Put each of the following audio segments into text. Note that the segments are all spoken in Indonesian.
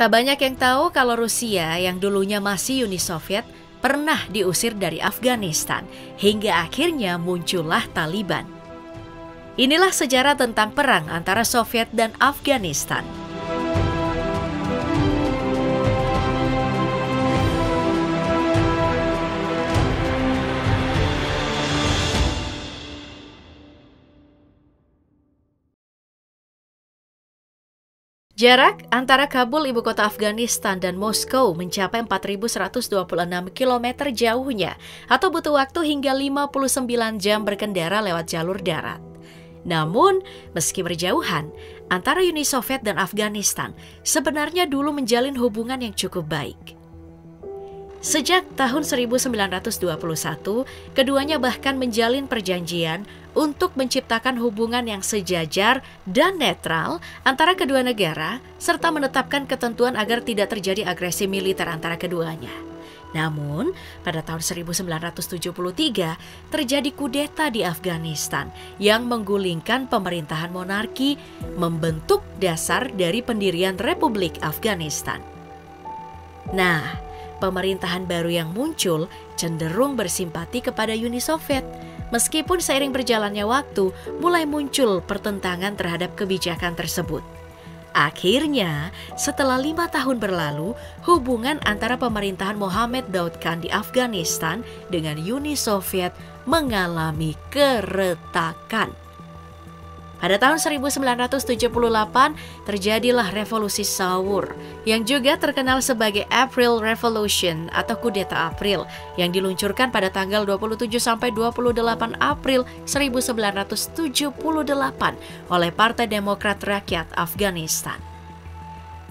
Tak banyak yang tahu kalau Rusia yang dulunya masih Uni Soviet pernah diusir dari Afghanistan hingga akhirnya muncullah Taliban. Inilah sejarah tentang perang antara Soviet dan Afghanistan. Jarak antara Kabul, ibu kota Afghanistan, dan Moskow mencapai 4.126 km jauhnya, atau butuh waktu hingga 59 jam berkendara lewat jalur darat. Namun, meski berjauhan, antara Uni Soviet dan Afghanistan sebenarnya dulu menjalin hubungan yang cukup baik. Sejak tahun 1921, keduanya bahkan menjalin perjanjian untuk menciptakan hubungan yang sejajar dan netral antara kedua negara, serta menetapkan ketentuan agar tidak terjadi agresi militer antara keduanya. Namun, pada tahun 1973 terjadi kudeta di Afghanistan yang menggulingkan pemerintahan monarki, membentuk dasar dari pendirian Republik Afghanistan. Nah, pemerintahan baru yang muncul cenderung bersimpati kepada Uni Soviet, meskipun seiring berjalannya waktu mulai muncul pertentangan terhadap kebijakan tersebut. Akhirnya, setelah 5 tahun berlalu, hubungan antara pemerintahan Mohammad Daud Khan di Afghanistan dengan Uni Soviet mengalami keretakan. Pada tahun 1978 terjadilah Revolusi Saur yang juga terkenal sebagai April Revolution atau Kudeta April yang diluncurkan pada tanggal 27–28 April 1978 oleh Partai Demokrat Rakyat Afghanistan.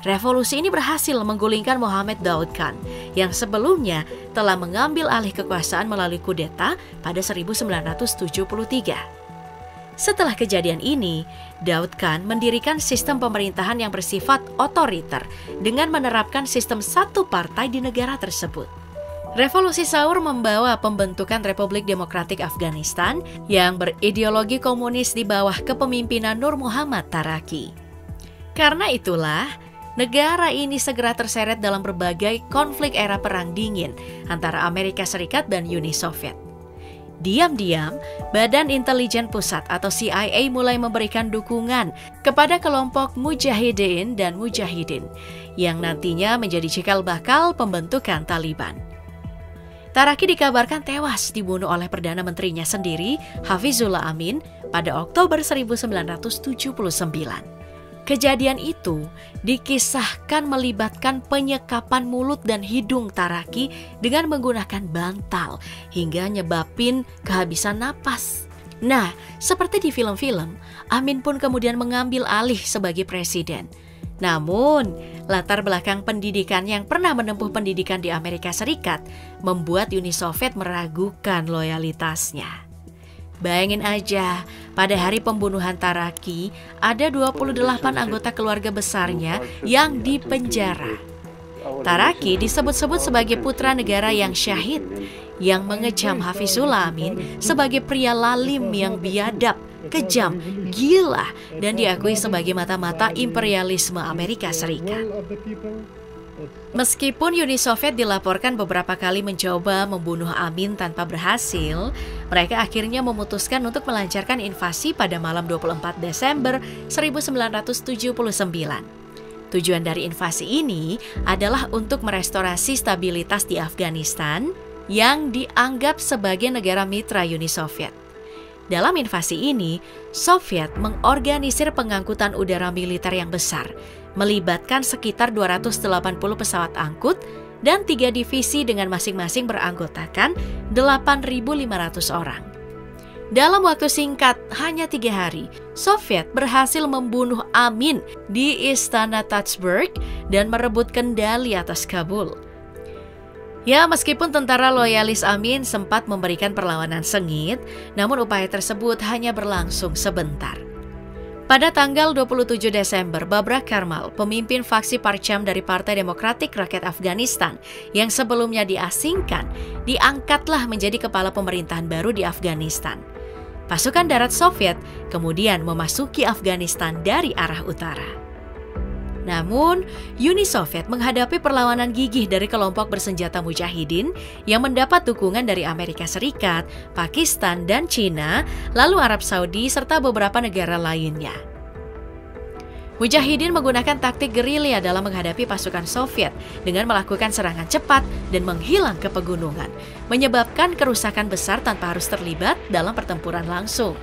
Revolusi ini berhasil menggulingkan Mohammad Daud Khan yang sebelumnya telah mengambil alih kekuasaan melalui kudeta pada 1973. Setelah kejadian ini, Daud Khan mendirikan sistem pemerintahan yang bersifat otoriter dengan menerapkan sistem satu partai di negara tersebut. Revolusi Saur membawa pembentukan Republik Demokratik Afghanistan yang berideologi komunis di bawah kepemimpinan Nur Muhammad Taraki. Karena itulah, negara ini segera terseret dalam berbagai konflik era Perang Dingin antara Amerika Serikat dan Uni Soviet. Diam-diam, Badan Intelijen Pusat atau CIA mulai memberikan dukungan kepada kelompok Mujahidin dan Mujahidin yang nantinya menjadi cikal bakal pembentukan Taliban. Taraki dikabarkan tewas dibunuh oleh Perdana Menterinya sendiri, Hafizullah Amin, pada Oktober 1979. Kejadian itu dikisahkan melibatkan penyekapan mulut dan hidung Taraki dengan menggunakan bantal hingga nyebabin kehabisan napas. Nah, seperti di film-film, Amin pun kemudian mengambil alih sebagai presiden. Namun, latar belakang pendidikan yang pernah menempuh pendidikan di Amerika Serikat membuat Uni Soviet meragukan loyalitasnya. Bayangin aja, pada hari pembunuhan Taraki, ada 28 anggota keluarga besarnya yang dipenjara. Taraki disebut-sebut sebagai putra negara yang syahid, yang mengecam Hafizullah Amin sebagai pria lalim yang biadab, kejam, gila, dan diakui sebagai mata-mata imperialisme Amerika Serikat. Meskipun Uni Soviet dilaporkan beberapa kali mencoba membunuh Amin tanpa berhasil, mereka akhirnya memutuskan untuk melancarkan invasi pada malam 24 Desember 1979. Tujuan dari invasi ini adalah untuk merestorasi stabilitas di Afghanistan yang dianggap sebagai negara mitra Uni Soviet. Dalam invasi ini, Soviet mengorganisir pengangkutan udara militer yang besar, melibatkan sekitar 280 pesawat angkut dan 3 divisi dengan masing-masing beranggotakan 8.500 orang. Dalam waktu singkat, hanya 3 hari, Soviet berhasil membunuh Amin di Istana Tatsburg dan merebut kendali atas Kabul. Ya, meskipun tentara loyalis Amin sempat memberikan perlawanan sengit, namun upaya tersebut hanya berlangsung sebentar. Pada tanggal 27 Desember, Babrak Karmal, pemimpin faksi Parcham dari Partai Demokratik Rakyat Afghanistan yang sebelumnya diasingkan, diangkatlah menjadi kepala pemerintahan baru di Afghanistan. Pasukan darat Soviet kemudian memasuki Afghanistan dari arah utara. Namun, Uni Soviet menghadapi perlawanan gigih dari kelompok bersenjata mujahidin yang mendapat dukungan dari Amerika Serikat, Pakistan, dan China, lalu Arab Saudi, serta beberapa negara lainnya. Mujahidin menggunakan taktik gerilya dalam menghadapi pasukan Soviet dengan melakukan serangan cepat dan menghilang ke pegunungan, menyebabkan kerusakan besar tanpa harus terlibat dalam pertempuran langsung.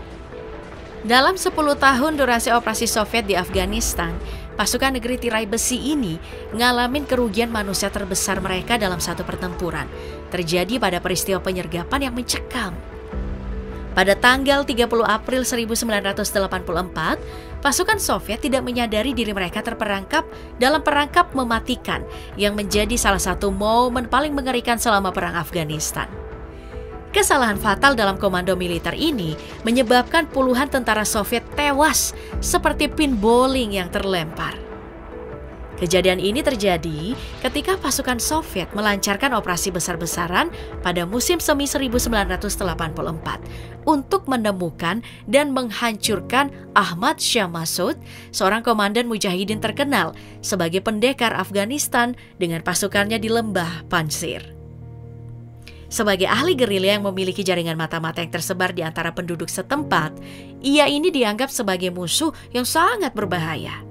Dalam 10 tahun durasi operasi Soviet di Afghanistan, pasukan negeri tirai besi ini ngalamin kerugian manusia terbesar mereka dalam satu pertempuran, terjadi pada peristiwa penyergapan yang mencekam. Pada tanggal 30 April 1984, pasukan Soviet tidak menyadari diri mereka terperangkap dalam perangkap mematikan yang menjadi salah satu momen paling mengerikan selama Perang Afghanistan. Kesalahan fatal dalam komando militer ini menyebabkan puluhan tentara Soviet tewas seperti pin bowling yang terlempar. Kejadian ini terjadi ketika pasukan Soviet melancarkan operasi besar-besaran pada musim semi 1984 untuk menemukan dan menghancurkan Ahmad Shah Massoud, seorang komandan mujahidin terkenal sebagai pendekar Afghanistan dengan pasukannya di lembah Panjshir. Sebagai ahli gerilya yang memiliki jaringan mata-mata yang tersebar di antara penduduk setempat, ia ini dianggap sebagai musuh yang sangat berbahaya.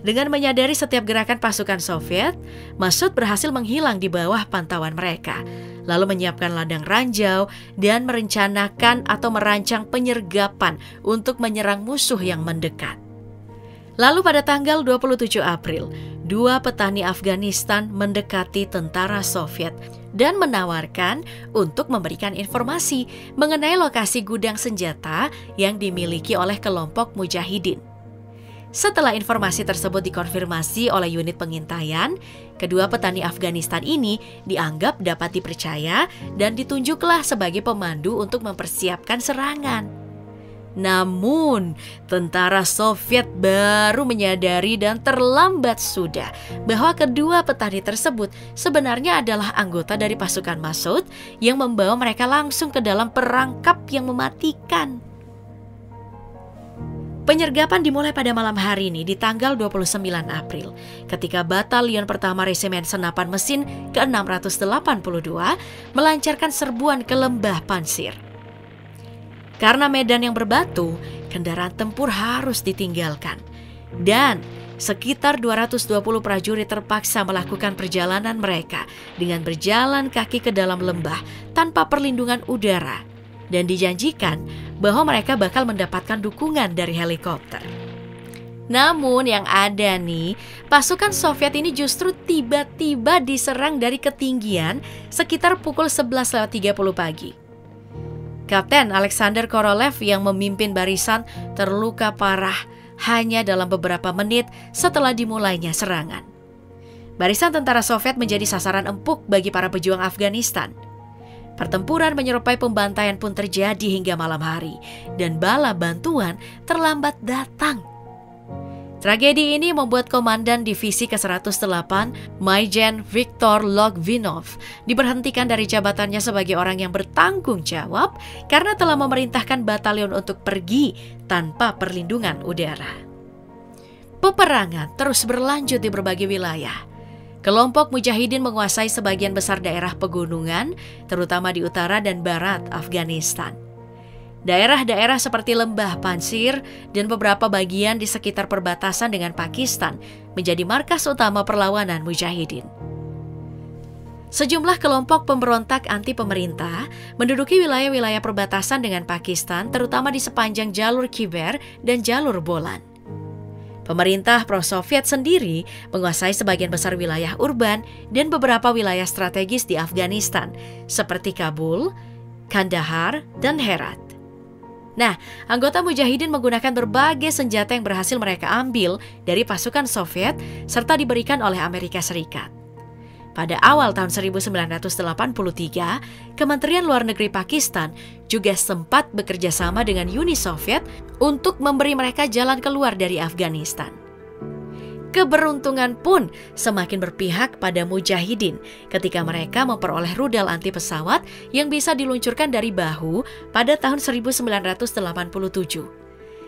Dengan menyadari setiap gerakan pasukan Soviet, Massoud berhasil menghilang di bawah pantauan mereka, lalu menyiapkan ladang ranjau dan merencanakan atau merancang penyergapan untuk menyerang musuh yang mendekat. Lalu pada tanggal 27 April, 2 petani Afghanistan mendekati tentara Soviet dan menawarkan untuk memberikan informasi mengenai lokasi gudang senjata yang dimiliki oleh kelompok mujahidin. Setelah informasi tersebut dikonfirmasi oleh unit pengintaian, kedua petani Afghanistan ini dianggap dapat dipercaya dan ditunjuklah sebagai pemandu untuk mempersiapkan serangan. Namun, tentara Soviet baru menyadari dan terlambat sudah bahwa kedua petani tersebut sebenarnya adalah anggota dari pasukan Massoud yang membawa mereka langsung ke dalam perangkap yang mematikan. Penyergapan dimulai pada malam hari ini di tanggal 29 April ketika Batalion Pertama Resimen Senapan Mesin ke-682 melancarkan serbuan ke lembah Panjshir. Karena medan yang berbatu, kendaraan tempur harus ditinggalkan dan sekitar 220 prajurit terpaksa melakukan perjalanan mereka dengan berjalan kaki ke dalam lembah tanpa perlindungan udara. Dan dijanjikan bahwa mereka bakal mendapatkan dukungan dari helikopter. Namun yang ada nih, pasukan Soviet ini justru tiba-tiba diserang dari ketinggian sekitar pukul 11.30 pagi. Kapten Alexander Korolev yang memimpin barisan terluka parah hanya dalam beberapa menit setelah dimulainya serangan. Barisan tentara Soviet menjadi sasaran empuk bagi para pejuang Afghanistan. Pertempuran menyerupai pembantaian pun terjadi hingga malam hari, dan bala bantuan terlambat datang. Tragedi ini membuat Komandan Divisi ke-108, Maijen Viktor Logvinov, diberhentikan dari jabatannya sebagai orang yang bertanggung jawab karena telah memerintahkan batalion untuk pergi tanpa perlindungan udara. Peperangan terus berlanjut di berbagai wilayah. Kelompok mujahidin menguasai sebagian besar daerah pegunungan, terutama di utara dan barat Afghanistan. Daerah-daerah seperti lembah Panjshir dan beberapa bagian di sekitar perbatasan dengan Pakistan menjadi markas utama perlawanan mujahidin. Sejumlah kelompok pemberontak anti pemerintah menduduki wilayah-wilayah perbatasan dengan Pakistan, terutama di sepanjang jalur Khyber dan jalur Bolan. Pemerintah pro-Soviet sendiri menguasai sebagian besar wilayah urban dan beberapa wilayah strategis di Afghanistan, seperti Kabul, Kandahar, dan Herat. Nah, anggota mujahidin menggunakan berbagai senjata yang berhasil mereka ambil dari pasukan Soviet serta diberikan oleh Amerika Serikat. Pada awal tahun 1983, Kementerian Luar Negeri Pakistan juga sempat bekerja sama dengan Uni Soviet untuk memberi mereka jalan keluar dari Afghanistan. Keberuntungan pun semakin berpihak pada mujahidin ketika mereka memperoleh rudal anti pesawat yang bisa diluncurkan dari bahu pada tahun 1987.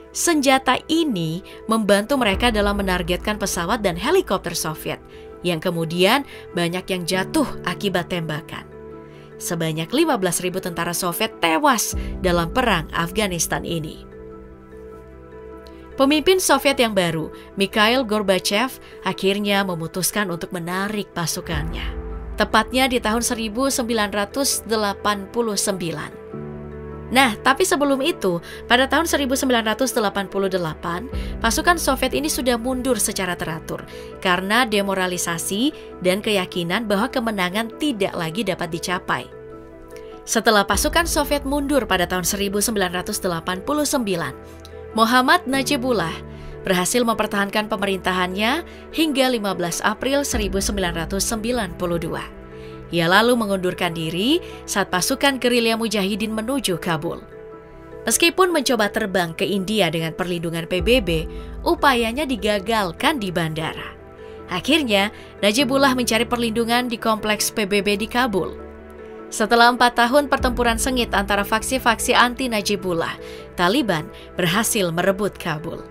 Senjata ini membantu mereka dalam menargetkan pesawat dan helikopter Soviet, yang kemudian banyak yang jatuh akibat tembakan. Sebanyak 15.000 tentara Soviet tewas dalam perang Afghanistan ini. Pemimpin Soviet yang baru, Mikhail Gorbachev, akhirnya memutuskan untuk menarik pasukannya. Tepatnya di tahun 1989. Nah, tapi sebelum itu, pada tahun 1988, pasukan Soviet ini sudah mundur secara teratur karena demoralisasi dan keyakinan bahwa kemenangan tidak lagi dapat dicapai. Setelah pasukan Soviet mundur pada tahun 1989, Muhammad Najibullah berhasil mempertahankan pemerintahannya hingga 15 April 1992. Ia lalu mengundurkan diri saat pasukan gerilya mujahidin menuju Kabul. Meskipun mencoba terbang ke India dengan perlindungan PBB, upayanya digagalkan di bandara. Akhirnya, Najibullah mencari perlindungan di kompleks PBB di Kabul. Setelah 4 tahun pertempuran sengit antara faksi-faksi anti Najibullah, Taliban berhasil merebut Kabul.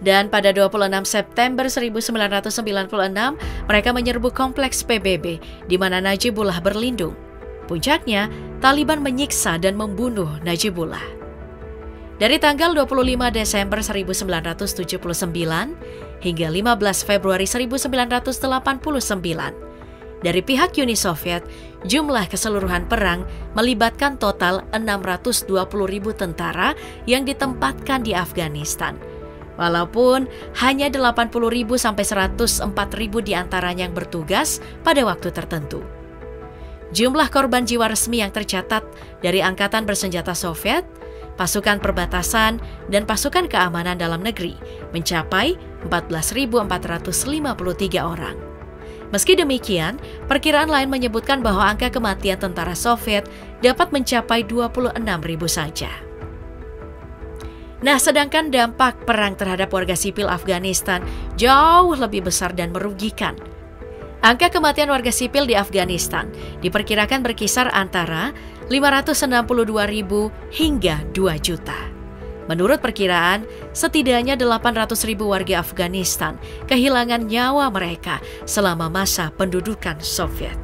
Dan pada 26 September 1996, mereka menyerbu kompleks PBB di mana Najibullah berlindung. Puncaknya, Taliban menyiksa dan membunuh Najibullah. Dari tanggal 25 Desember 1979 hingga 15 Februari 1989, dari pihak Uni Soviet, jumlah keseluruhan perang melibatkan total 620.000 tentara yang ditempatkan di Afghanistan. Walaupun hanya 80.000 sampai 104.000 diantaranya yang bertugas pada waktu tertentu. Jumlah korban jiwa resmi yang tercatat dari Angkatan Bersenjata Soviet, pasukan perbatasan, dan pasukan keamanan dalam negeri mencapai 14.453 orang. Meski demikian, perkiraan lain menyebutkan bahwa angka kematian tentara Soviet dapat mencapai 26.000 saja. Nah, sedangkan dampak perang terhadap warga sipil Afghanistan jauh lebih besar dan merugikan. Angka kematian warga sipil di Afghanistan diperkirakan berkisar antara 562.000 hingga 2 juta. Menurut perkiraan, setidaknya 800.000 warga Afghanistan kehilangan nyawa mereka selama masa pendudukan Soviet.